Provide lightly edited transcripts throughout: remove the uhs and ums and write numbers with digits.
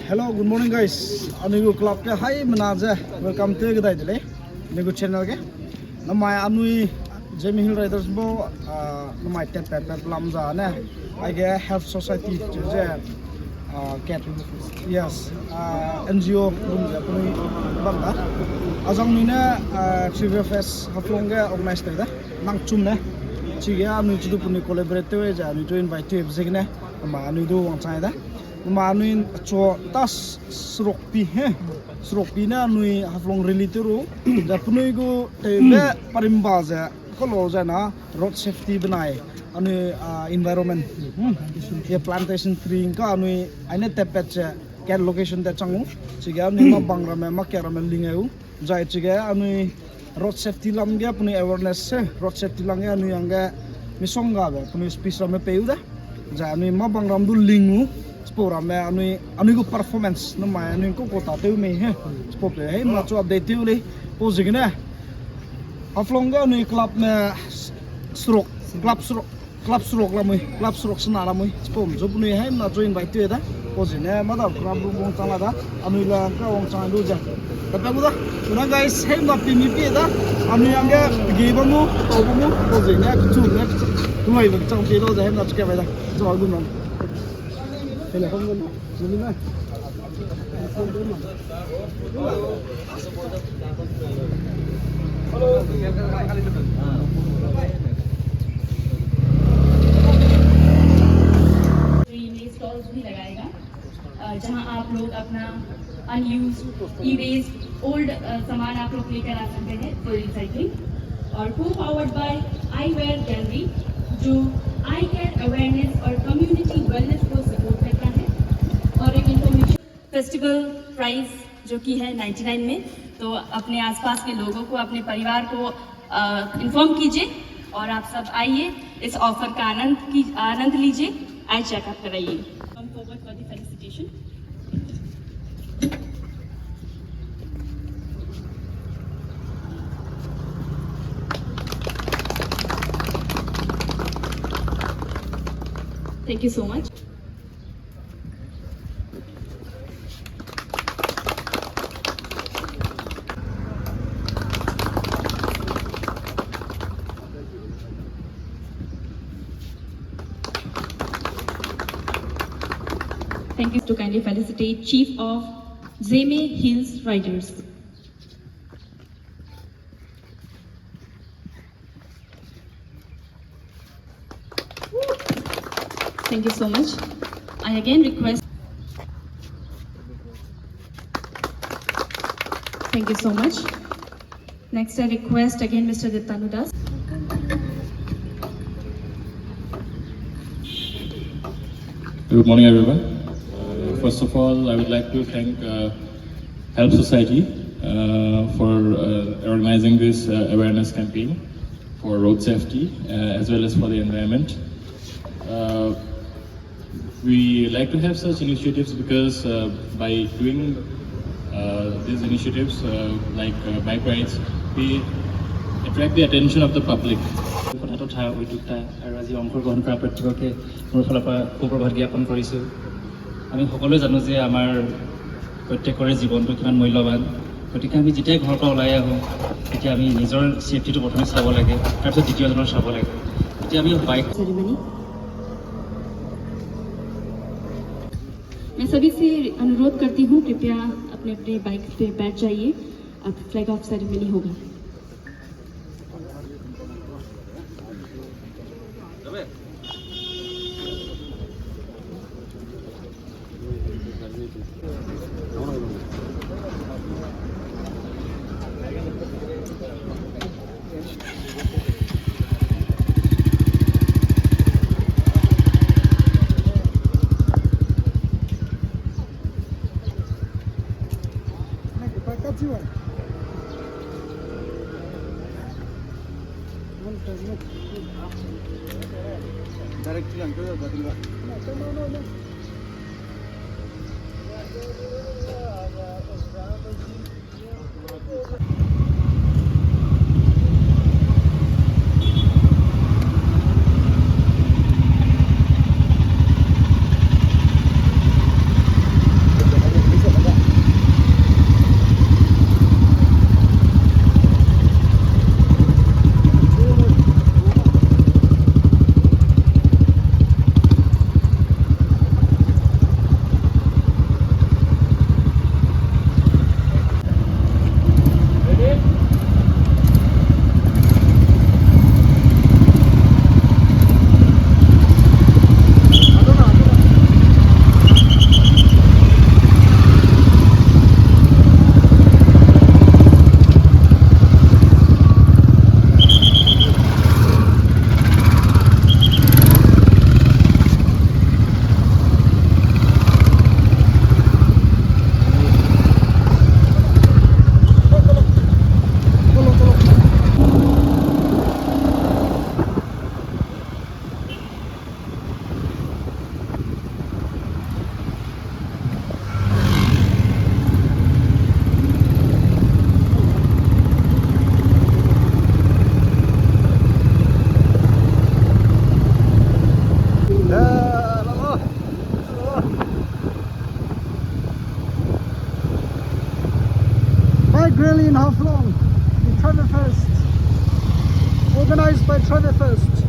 Hello, good morning guys. Anu club ke hai manaja. Welcome to the day. Nego channel ke. Namai anu Zeme Hill Riders bo namai tep lamza ne. I get health society je cat. Yes. NGO rumja puni bangga. Azang mina Trivia Fest Haflong ke organize tada. Nang chum ne. Ciga anu itu puni collaborate je. Anu itu invite tu sebegini. Nama anu itu wang cai dah. Manuin co tas srokpi na nui Haflong relitero da punui go tebe parimbaza kalau jana road safety benai anu environment ya plantation tree ka anu aine tepet ke location da changu chiga anu ma bangra me ma kerame lingeu jai chiga anu road safety lam ge punui awareness road safety lam ge anu yang ge misonga be punui speech rame peuda ja anu ma bangram du lingu spora me anu go performance no ma anu ko kota te me he sport he ma cho update te le posing ne Haflong ga anu club me club stroke la stroke sna la moi spom job nu he ma join by te da posing ne ma da club bu bong tang la da anu la ka ong chang du ja ta pa da na guys he ma pi mi pe da anu yang ga ge ba mu to ba mu posing ne chu ne noi ba chang pe do da he na chke ba da jo gu no telepon dulu, sebentar. Halo. Stalls भी लगाएगा जहां आप लोग अपना unused e-waste old सामान आप लोग लेकर आ सकते हैं फॉर रिसाइकलिंग और को powered by eyewear gallery जो आई केयर अवेयरनेस और कम्युनिटी वेलनेस को सपोर्ट करता है और एक इन्फॉर्मेशन फेस्टिवल प्राइस जो कि है 99 में तो अपने आसपास के लोगों को अपने परिवार को इन्फॉर्म कीजिए और आप सब आइए इस ऑफर का आनंद लीजिए आई चेकअप कराइए come forward for the felicitation Thank you so much. Thank you to kindly felicitate Chief of Zeme Hill Riders. Thank you so much. I again request. Thank you so much. Next, I request again Mr. Dittanudas. Good morning, everyone. First of all, I would like to thank Help Society for organizing this awareness campaign for road safety as well as for the environment. We like to have such initiatives because by doing these initiatives like bike rides, we attract the attention of the public. আমি সকলোৱে জানো যে আমাৰ প্ৰত্যেকৰে জীৱনটো কিমান মূল্যৱান গতিকে আমি যেতিয়াই ঘৰৰ পৰা ওলাই আহোঁ তেতিয়া আমি নিজৰ সেফটিটো প্ৰথমে চাব লাগে তাৰপিছত দ্বিতীয়জনৰ চাব লাগে এতিয়া আমি বাইক मैं सभी से अनुरोध करती हूँ कृपया अपने अपने बाइक पे बैठ जाइए अब फ्लैग ऑफ सेरेमनी होगा Directly until the no. Grill in Haflong, the Travel Fest, organized by Travel Fest.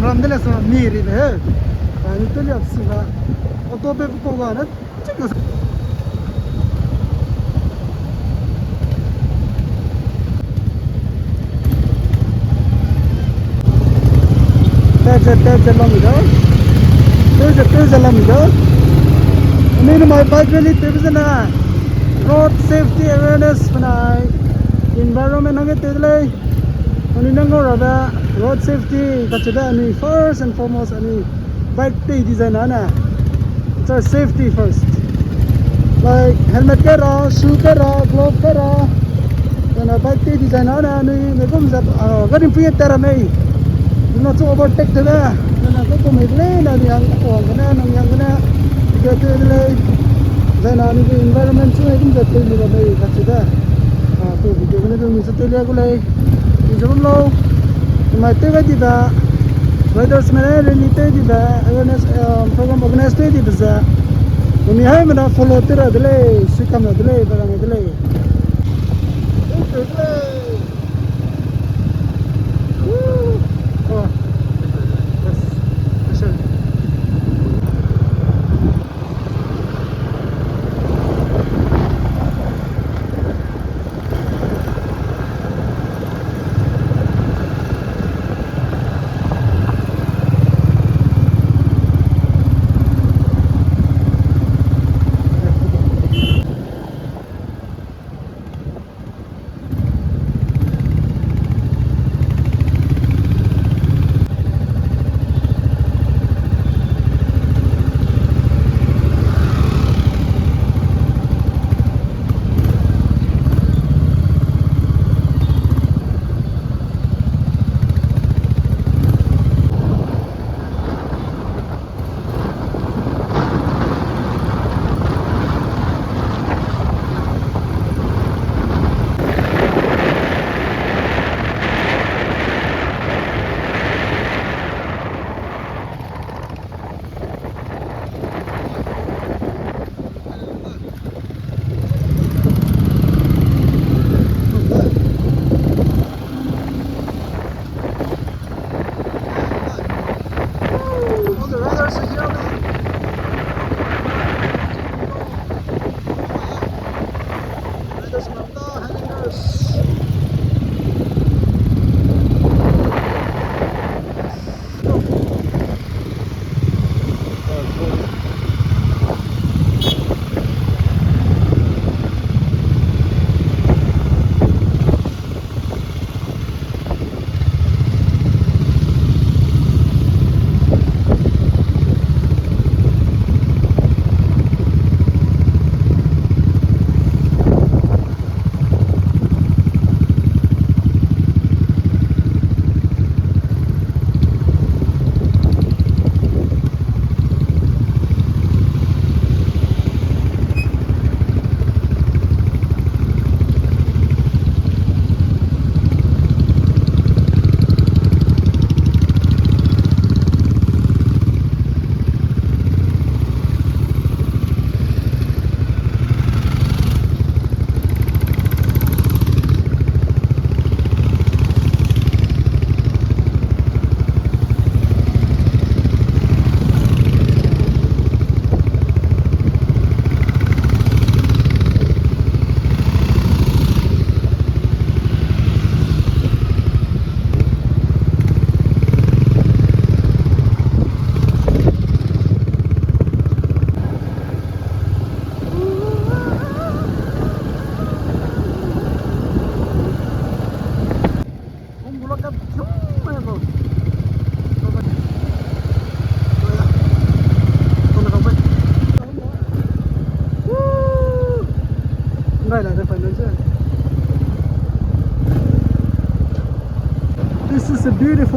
Ramdele sa miri he ani to liap siva auto pe ko ga na chika ta lamida ani my bike really tebizana road safety awareness banai environment hage tedle ani nangora road safety kachida ani first and foremost ani bike te design ana it's our safety first like helmet kara shoe kara glove kara and bike te design ana ani megum zat garim piye tara mai not to overtake the na ko mai le na yang ko na nang yang na ke te le then ani the environment so egum zat te ni mai kachida to video ne to mi sa te le ko lai jom lo my TV di ba riders mena relite di ba awareness program organize di ba kami hai mana follow tera dele sikam dele barang dele oh yes sure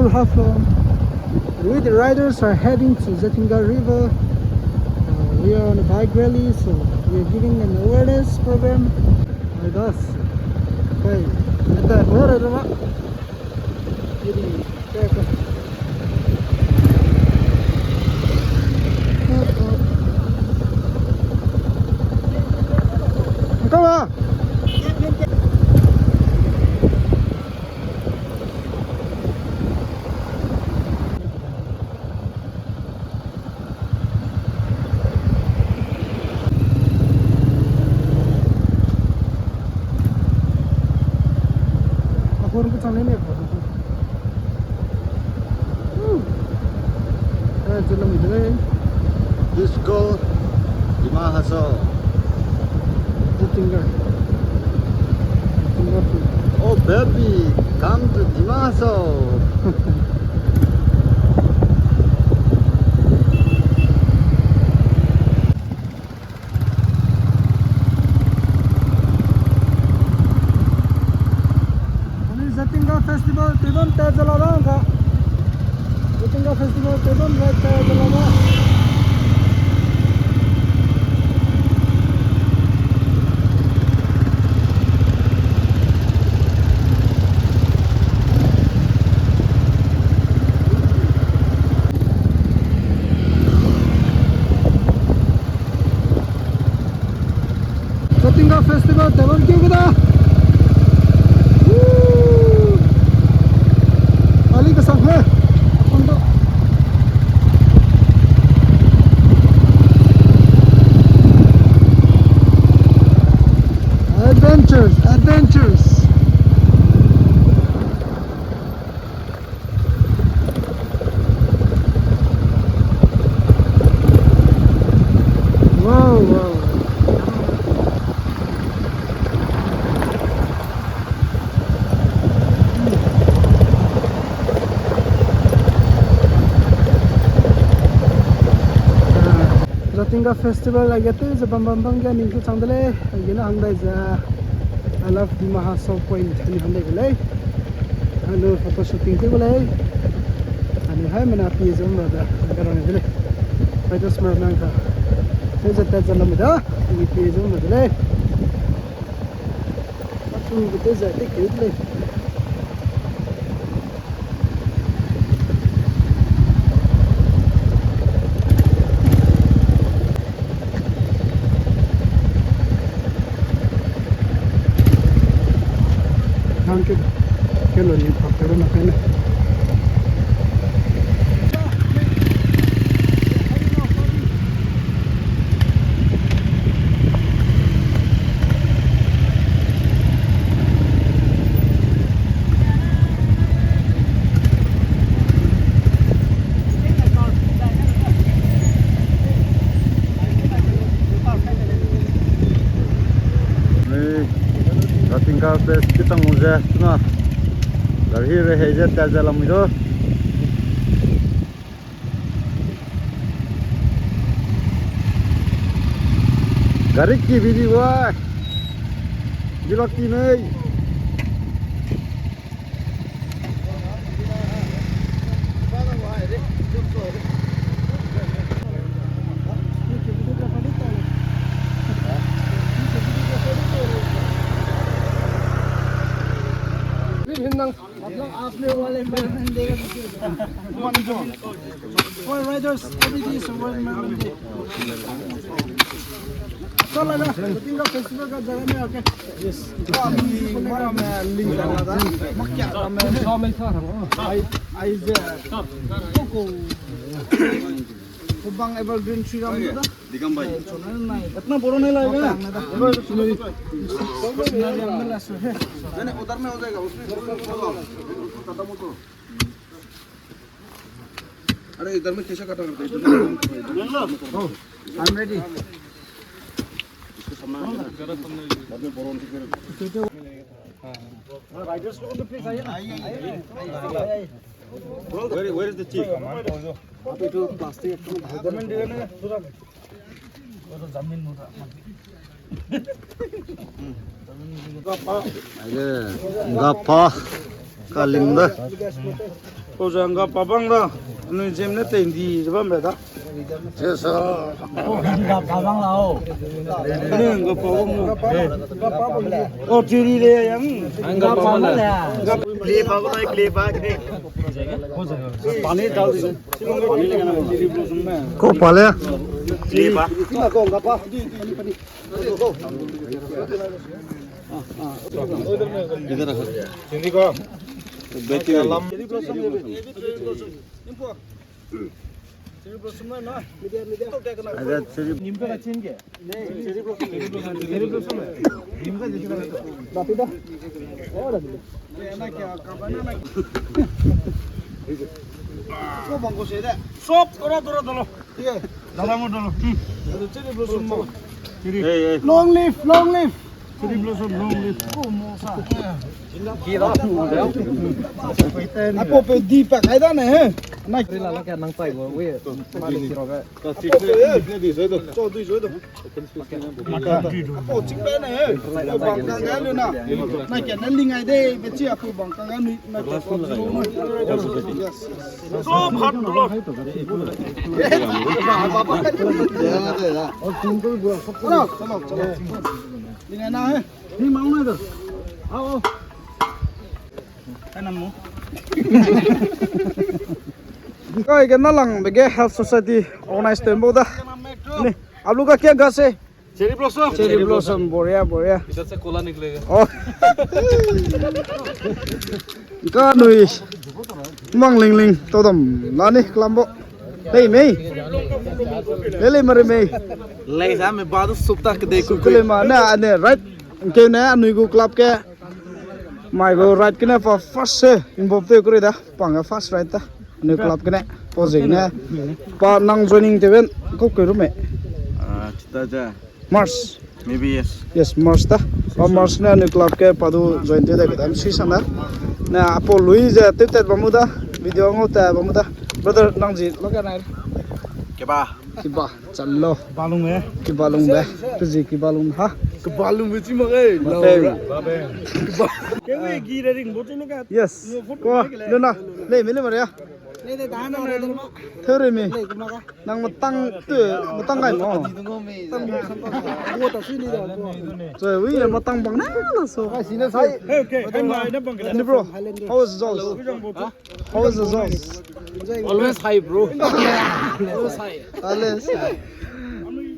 to Haflong. We the riders are heading to Zatinga River. We are on a bike rally, so we are giving an awareness program with us. Okay, where are the come on! This called Dima Hasao. Oh baby, come to Dima Hasao. Zatinga Festival, Tedon Tajalanga. Zatinga Festival, Tedon Tajalanga. Zatinga Festival, Tedon Kyokuda. Adventures. Wow. Zatinga Festival agate is a bambang ga ningku changdale yena hangdai za I love Dima Hasao point ani hande gulai anu photo shooting te gulai ani hai mana pi zoom da garane gulai I just mer nang ka there's a tajalam da ni pi zoom da gulai atu gute za te gulai que lo impactaron apenas. Zatinga Fest kita nguzeh tuna. Dari reheja tajalam itu. Garik ki bidi wah. Dilaki nih. Riders, everything is a one man day. चलो ना तीन का festival का जगह में आके yes हमारा मैं लिंक डाला था मक्या मैं शामिल था आई जे कोको कुबांग एवरग्रीन ट्री का मुझे दिगम भाई इतना बड़ा नहीं लगेगा एवर सुनो नहीं उधर में हो जाएगा उसमें खत्म हो तो अरे इधर में कैसे कटा करते हैं I'm ready Riders look on the place आइए Where is the chief? आप इधर प्लास्टिक जमीन दिया ना पूरा वो जमीन मुरा Gapa kalim da Ko janga papang da anu jem ne te ndi ba me da yes ga papang la o ne ga papang o tiri le yang ga papang la ga le pa ko nai le pa ke pani dal di pani le na tiri blossom me ko pale le pa ma ko ga pa pani ko इधर रख चिंदी को बेटी lump cherry blossom ले cherry blossom निम्पो cherry blossom ना media तो क्या करना अरे चेरी निम पे रचिन के नहीं चेरी ब्लॉसम है निम का जैसे बापी दा और ये ना क्या काबना ना को बंगो से दे सब दरो ठीक है दादा मो दरो cherry blossom cherry long leaf Chili blossom long leaf. Oh, mosa. Kira. Apo pe di pa kai da ne. Na kila la ka nang pai go we. Ma le kiro ga. Ka ti ne di so do. So du so do. Apo chik pe ne. Ko bang ka ga lu na. Na ke na lingai de be chi apo bang ka ga ni na ko so no. So hot lo. Chalo. Lingai na hai. Ni mau na do. Ao. Cái năm mũ. Cái nó lằng về cái health society organized tempo đó. Này, आप लोग का क्या घास है? Cherry blossom, बोरिया. इधर से Cola निकलेगा Oh. Cái nuôi mang linh tô đầm lá này làm bộ. Đây mày. Đây mày. ले जा मैं बाद सुप तक देखूं Kule mana ane right? Kau ni anu igu club ke. Mai go right kena for first involved tu kuri dah. Pangga first right dah. Anu club kena posing ni. Pa nang joining teven kau kau rumah. kita aja Mars. maybe Yes Mars dah. Pa Mars ni anu club ke padu join tu dah kita mesti sana. Na Apple Louis tu bamuda video ngota bamuda. Brother nang ji lokai naik. Kiba chalo balung hai ki balung ba tuji ki balung ha ke balung beci makai kewe gira ring botin ka yes ko luna le mele maria le da na re ma thore me nang matang kai mo wo ta sini da so we matang bang na so sine sai okay na bang ni bro how is the zone always high bro always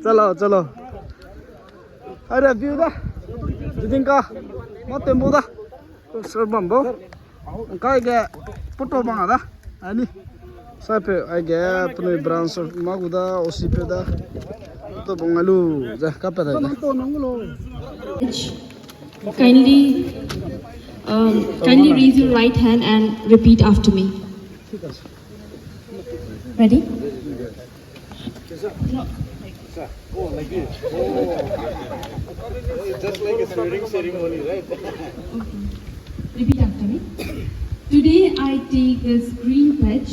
चलो अरे view दा जिदिन का मते मोदा sir bamboo काय के photo बंगा दा अनि सापे आई गे अपने ब्रांच मागुदा ओसीपे दा तो बंगालू जा का पता Kindly raise your right hand and repeat after me. Ready? Oh, like this. It's just like a swearing ceremony, right? Okay. Repeat after me. Today I take this green pledge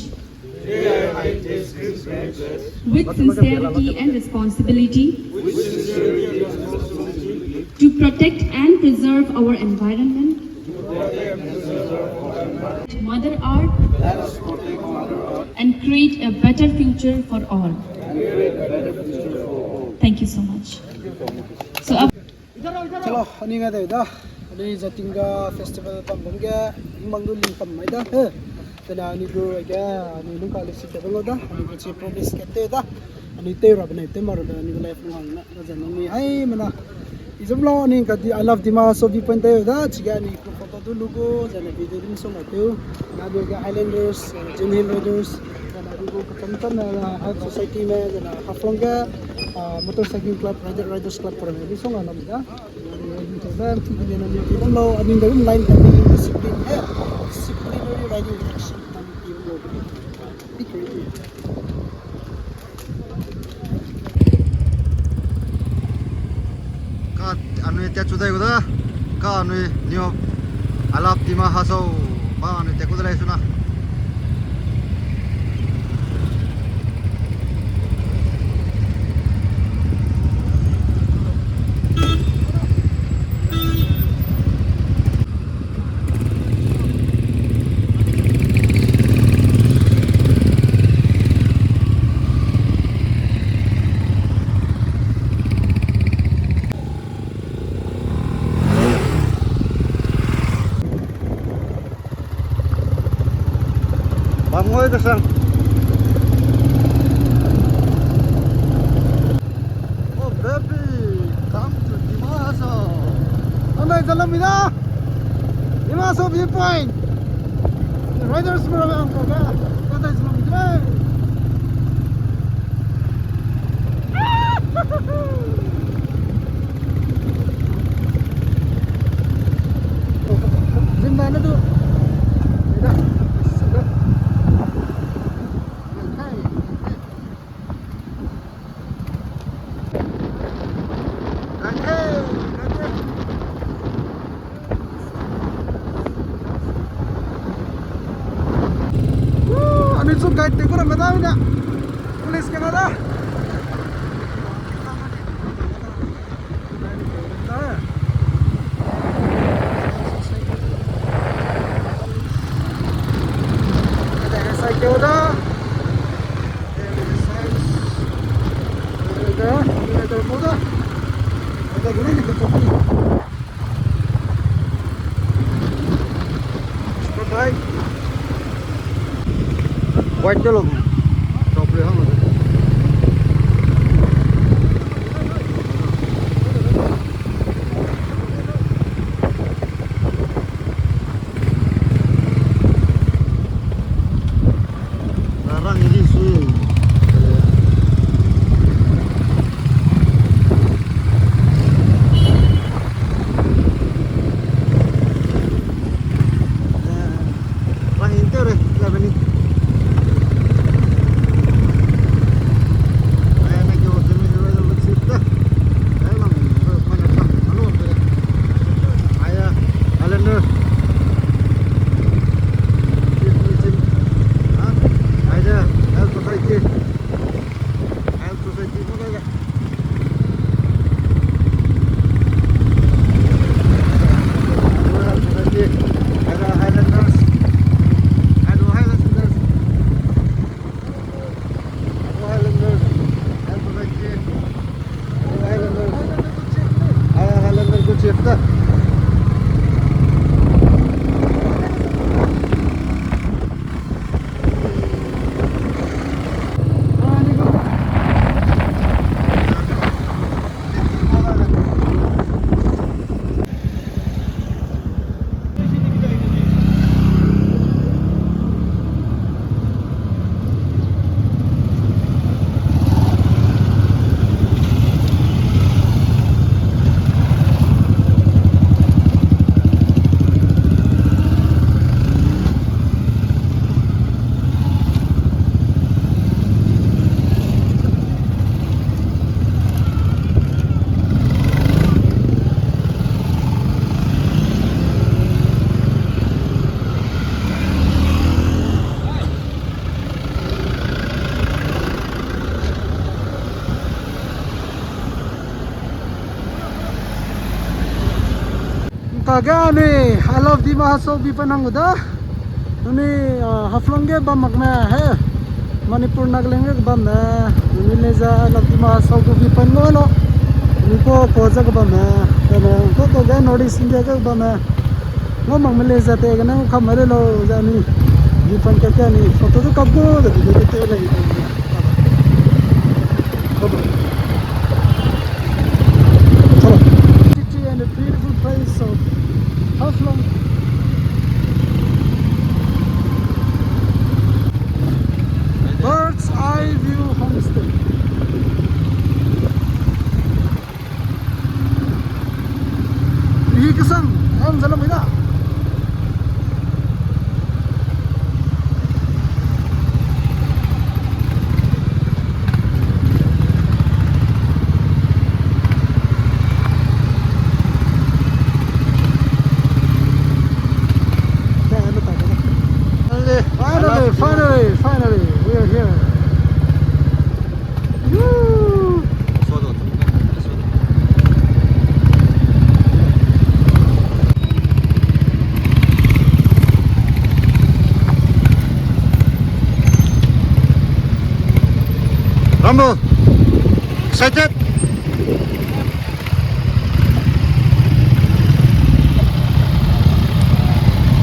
with sincerity and responsibility to protect and preserve our environment, Mother Earth, and create a better future for all. Thank you so much. So, चलो अनि nga dai da ani jatinga festival tam bangga mangdu ling tam mai da he tena ani go ga ani lu ka lisi te bolo da ani ko chi promise kete da ani te ra bnai te mar da ani life long na jan ni ai mana izam lo ani ka I love Dima so vi point da chiga ni photo du lugo jana video din so mateu na do ga Highlanders Zeme Hill Riders jana du go katamtan health society me jana Haflong motorcycle club riders club पर भी सोंगा ना बिना तो मैं ये ना ये तो लो अभी इंदर लाइन करने की डिसिप्लिन है डिसिप्लिनरी राइडिंग एक्शन हम टीम लोग ka anu te chudai goda ka anu nio alap Dima Hasao ba anu te kudalai suna kesang. Oh baby, come to Dima Hasao. Anda jalan mina. Dima Hasao viewpoint. Riders berapa angka? Kata jalan mina. Zeme mana tu? Dah. Sudah. Anu tu guide tu kurang betul tak? Polis ke mana? White ke logo, chocolate hang ada. Larang ini sih. Lang inter deh, lah ni. Kagak ni, I love Dima Hasao bipanang udah. Ini Haflong ke bamak na he. Manipur Nagaland ke bam na. Ini leza I love Dima Hasao ko bipan mo no. Ini ko koja ke bam na. Ko ga Northeast India ke bam na. Ngomong Malaysia te ke na kamare lo jani. Bipan ke kya ni foto tu kapko de te lagi. City and a beautiful place of Haflong. Bird's Eye View Homestay. Ini kesang, am jalan mana? Finally, we are here. Woo! Rambo, excited?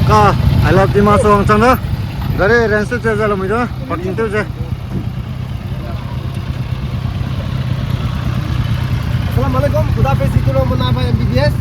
Ka, I love Dima Hasao ang sana. Dari rense jalan itu, parking tu je. Assalamualaikum, kuda pesi tu lo mana apa MBBS?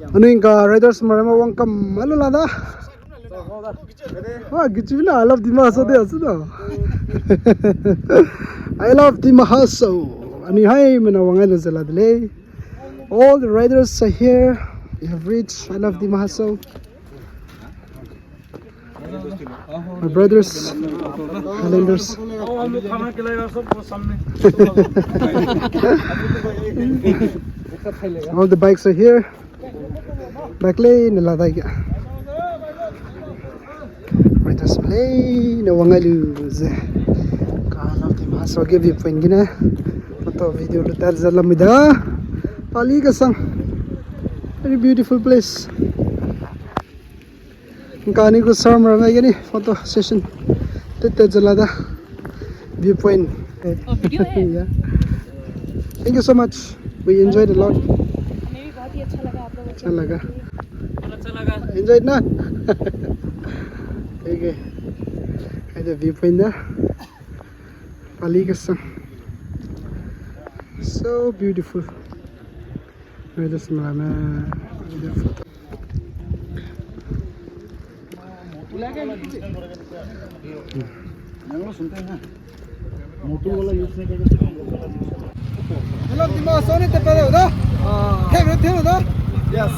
Ano yung riders marama wang kam ano lada? Wah, gitu na. I love Dima Hasao de asuda. I love Dima Hasao. Ani hai mana wang ano sala dele. All the riders are here. We have reached. I love Dima Hasao. My brothers, Highlanders. All the bikes are here. Back lane nila tayo. Riders lane na wangalu. Kalau Dima Hasao give you point gina. Foto video lutar zalamida. Pali kasang. Very beautiful place. Kani ko sa marami gani photo session. Tete jalada viewpoint. Yeah. Thank you so much. We enjoyed a lot. हमें भी बहुत ही अच्छा लगा आप लोगों अच्छा लगा. Enjoyed na. Okay. Ada viewpoint na. Paligas. So beautiful. Where this marami photo. Hello, Dima Hasao ni tepe de udah. Theo udah. Yes.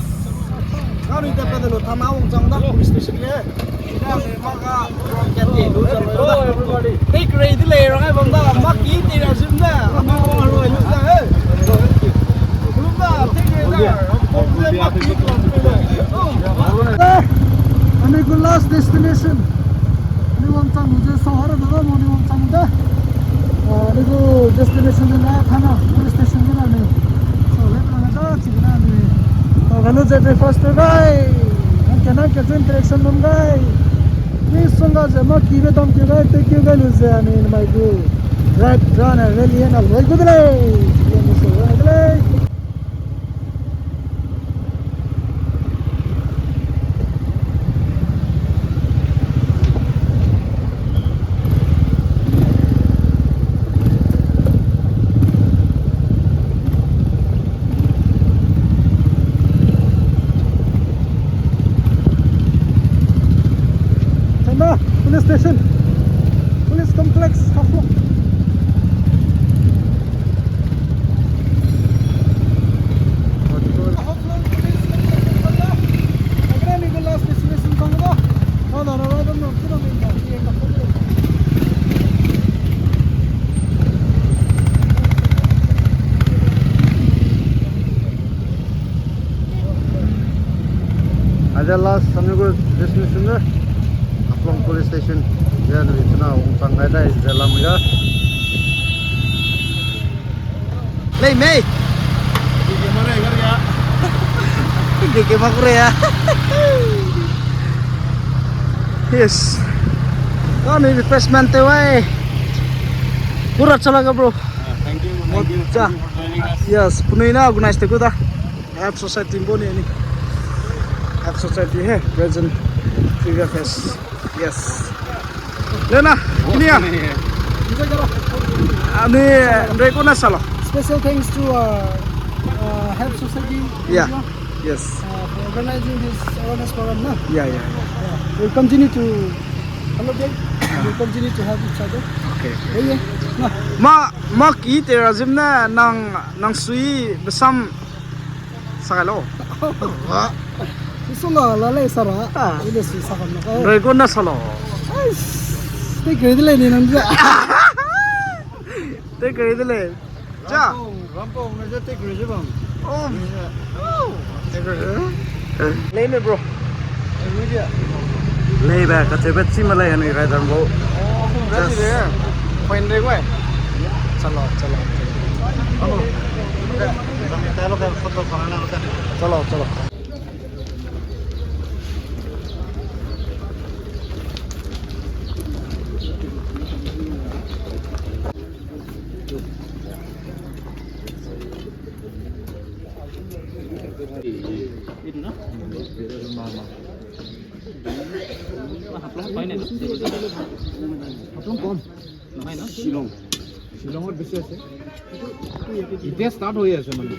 Kau ni dapat dulu tamawang jangda police station ke. Ina maka rocket ni lu jangan everybody. Take ready le orang ay bangda mak ini razim na. Mau lu lu dah. Belum dah take ready. Problem mak ini Ano yung last destination? Ano yung wang mujhe sahara dada mo ni wang muda. Ano yung destination nila thana police station nila ni. So let na da chigna ni. Galo je first guy. Kana kitchen direction nung guy. Ni sunga je ma kire dam ke guy take you galo je ani my go. Right run really and all good lay. Ni so lay. Police station, police complex, Haflong. Haflong police complex. Agora ni last destination kang ba? No, kira ni na. Ada last sampai destination dah. Haflong police station. Yan itu na umpang ada di dalam ya. Lei Mei. Gimana ya? Gimana ya? Yes. Kan ini refreshment way. Pura chalaga bro. Thank you for joining us. Yes, punoy na organize ko ta. App society mboni ni. App society hai present figure face. Yes. Lena, ini ya. Ani mereka na salo. Special thanks to Help Society. Yeah. Yes. For organizing this awareness program na. Yeah. We'll continue to we'll continue to help each other. Okay. Ma kita razim na nang sui besam sakalo. Sunga lalai sara. Ini sui sakam na kau. Mereka na salo. Take ready le ni nanda. Take ready le. Ja. Rampong na take ready bang. Oh. Take ready. Le me bro. Video. Le ba ka te bat si malay ani rider bo. Point đây quay. Chalo. Chalo. Haflong kom. Shillongor beshi ase. Ite start hoye ase mane.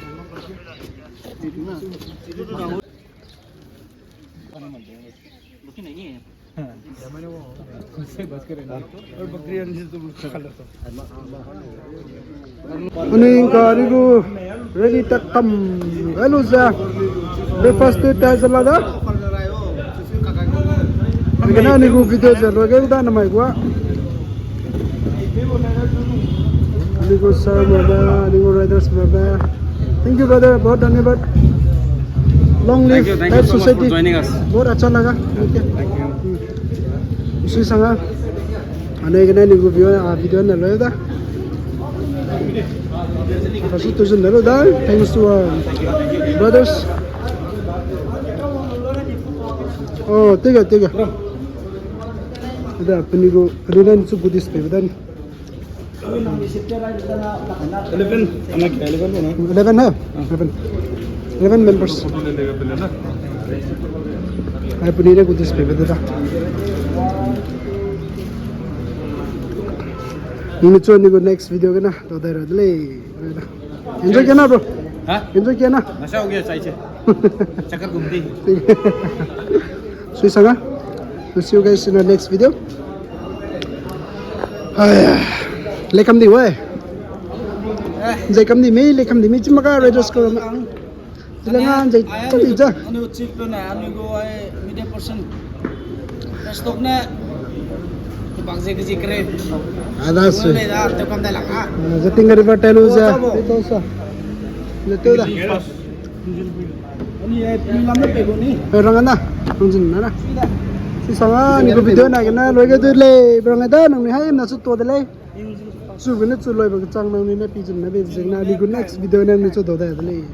Morning kari ko ready tak kam hello sir breakfast ta salada Gana ni ko video jar lage da namai ko ni ko sir baba ni ko riders baba thank you brother बहुत धन्यवाद long live life society joining us बहुत अच्छा लगा thank you उसी संग आने गने नि को video न लो दा First to the thanks to our brothers. Oh, take it. Ada penigo, peniran su Buddhist pe bedan. 11 ha? 11 members. Ay peniran Buddhist pe bedada. Ini cuy nih next video kena, tahu dah le. Enjoy kena bro? Hah? Enjoy kena? Masa oke saja. Cakar gumdi. So isanga. We'll see you guys in the next video. Lekam di weh. Lekam di me cuma kan riders ko. Jangan jai cakap je. Anu chip tu na, anu go media person. Stock na. Bangsa kere. Ada sih. Dah, tu kam dah lang ah. Jating dari Batelu je. Itu sah. Itu dah. Ini lama pego ni. Orang mana? Tunjun mana? Si sanga ni ko video na kena loge tu le. Orang ada nang ni hai na su to le. Su guna su loy bag chang nang ni na pijun na be jeng na ni ko next video na ni su to da le.